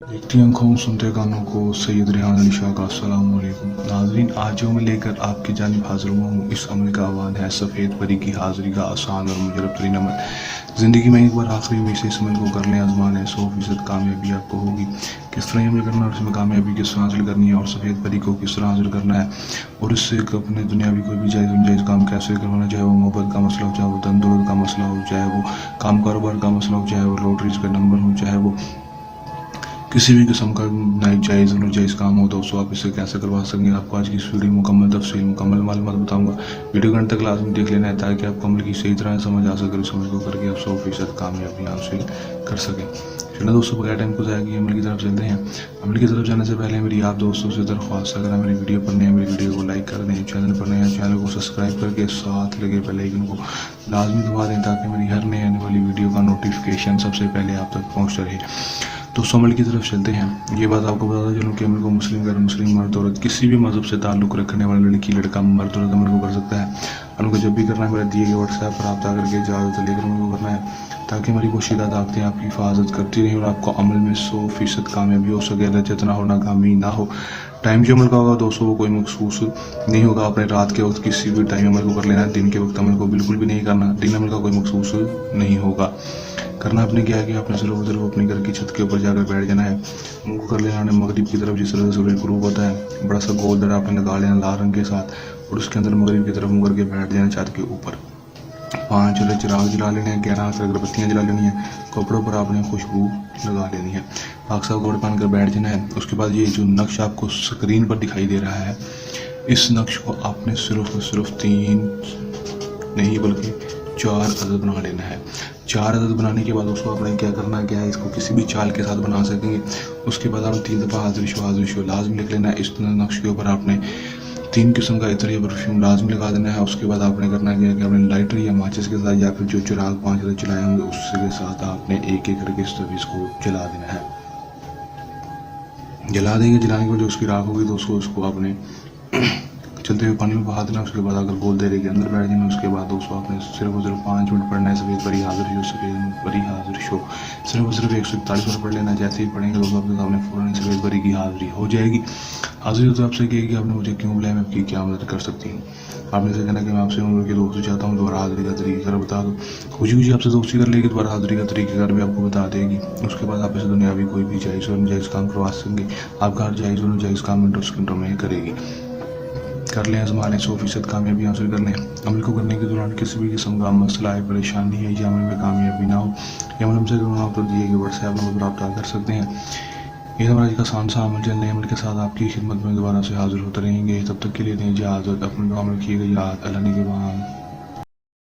देखती आंखों सुनते कानों को सैयद रेहान अली शाह का अस्सलाम वालेकुम। नाज़रीन, आज जो मैं लेकर आपकी जानिब हाजिर हुआ हूँ, इस अमल का आह्वान है सफ़ेद परी की हाज़िरी का आसान और मुजरब तरीन अमल। ज़िंदगी में एक बार आखिरी में इस अमल को कर लें, आज़माने 100% कामयाबी आपको होगी। किस तरह अमल करना है और इसमें कामयाबी किस तरह हासिल करनी है और सफ़ेद परी को किस तरह हासिल करना है और इससे अपने दुनियावी कोई भी जायज़ काम कैसे करवाना, चाहे वो मोहब्बत का मसला हो, चाहे वो धन दौलत का मसला हो, चाहे वो काम कारोबार का मसला हो, चाहे वो लॉटरीज का नंबर हो, चाहे वो किसी भी किस्म का नाजायज़ और नाजायज़ काम हो, दोस्तों आप इसे कैसे करवा सकेंगे। आपको आज की इस वीडियो मुकम्मल तफसील मुकम्मल मालूमात बताऊंगा। वीडियो घंटे तक लाजमी देख लेना है ताकि आपको अमल की सही तरह समझ आ सके, इस अमल को करके आप 100% कामयाबी हासिल कर सकें। चलो दोस्तों, बगैर टाइम को जाए कि अमल की तरफ चलते हैं। अमल की तरफ जाने से पहले मेरी आप दोस्तों से दरख्वास्त, अगर मेरी वीडियो पर नए मेरी वीडियो को लाइक कर दें, चैनल पर नए चैनल को सब्सक्राइब करके साथ लगे बेल आइकन को लाजमी दबा दें ताकि मेरी हर नई आने वाली वीडियो का नोटिफिकेशन सबसे पहले आप तक पहुँचता रहे। तो अमल की तरफ चलते हैं। ये बात आपको बताता चलूँ कि अमल को मुस्लिम गैर मुस्लिम मर्द औरत किसी भी मज़हब से ताल्लुक़ रखने वाला लड़की लड़का मर्द औरत अमल को कर सकता है। अमल को जब भी करना है मेरे दिए गए व्हाट्सएप पर रब्ता करके इजाज़त लेकर अमल को करना है ताकि हमारी पोशीदा ताकतें आपकी हिफाजत करती रहें और आपको अमल में 100% कामयाबी हो सके, लज्जत ना हो, नाकामी ना हो। टाइम जो अमल का होगा दोस्तों वो कोई मखसूस नहीं होगा। अपने रात के वक्त किसी भी टाइम अमल को कर लेना है, दिन के वक्त अमल को बिल्कुल भी नहीं करना। दिन अमल का कोई मखसूस नहीं होगा। करना आपने क्या है कि आपने सिर्फ अपने घर की छत के ऊपर जाकर बैठ जाना है। उनको कर लेना है मगरिब की तरफ, जिस तरह से सूरज गुरूब होता है, बड़ा सा गोल दड़ा आपने लगा लेना लाल रंग के साथ और उसके अंदर मगरिब की तरफ मुँह करके बैठ जाना छत के ऊपर। 5 चिराग जला लेने हैं, 11 अगरबत्तियाँ जला लेनी है, कपड़ों पर आपने खुशबू लगा लेनी है, पाक साफ कपड़े पहन कर बैठ जाना है। उसके बाद ये जो नक्श आपको स्क्रीन पर दिखाई दे रहा है, इस नक्श को आपने सिर्फ और सिर्फ 3 नहीं बल्कि 4 अदद बना लेना है। 4 अदद बनाने के बाद उसको आपने क्या करना है, क्या है, इसको किसी भी चाल के साथ बना सकेंगे। उसके बाद आप 3 दफ़ा हाजिर लाजमी लिख लेना है। इस नक्श के ऊपर आपने 3 किस्म का इत्र या परफ्यूम लाजमी लगा देना है। उसके बाद आपने करना है कि आपने लाइटर या माचिस के साथ या फिर जो चिराग 5 अदद चलाए होंगे उसके साथ आपने एक एक करके इस तवीज़ को जला देना है। जला देंगे, जलाने के बाद जो उसकी राख होगी दोस्तों उसको आपने चलते हुए पानी में बहा देना। उसके बाद अगर गोल देरे के अंदर बैठ जाना। उसके बाद दोस्तों आपने सिर्फ और सिर्फ 5 मिनट पढ़ना है। सफ़ेद परी हाजिर शो, सफ़ेद परी हाजिर शो सिर्फ और सिर्फ 141 बार पढ़ लेना। जैसे ही पढ़ेंगे दोस्तों आपके सामने फ़ौरन सफ़ेद परी की हाजिरी हो जाएगी। हाजिरी तो आपसे कहेगी आपने मुझे क्यों बुलाया, मैं आपकी क्या मदद कर सकती हूँ। आपने से कहना कि मैं आपसे उम्र की दोस्ती चाहता हूँ, दोबारा हाजिरी का तरीका बता दो। खुशी आपसे दोस्ती कर लेगी, दोबारा हाजिरी का तरीक़ेकार भी आपको बता देगी। उसके बाद आप इसे दुनियावी कोई भी जायज़ और नाजायज़ काम करवा सकेंगे। आपका हर जायज़ और नाजायज़ काम मिनटों सेकंडों में करेगी। कर लें, आज़माने 100% कामयाबी हासिल कर लें। अमल को करने के दौरान किसी भी किस्म का मसला है, परेशानी है या अमल में कामयाबी ना हो, या अमल हमसे करना आप तो दिए गए व्हाट्सएप नंबर पर रब्ता कर सकते हैं। ये हमारा का आसान सा अमल चल अमल के साथ आपकी खिदमत में दोबारा से हाजिर होते रहेंगे। तब तक के लिए दें इजाज़त, अपने काम रखिएगा याद। अल्लाह ने के बाद।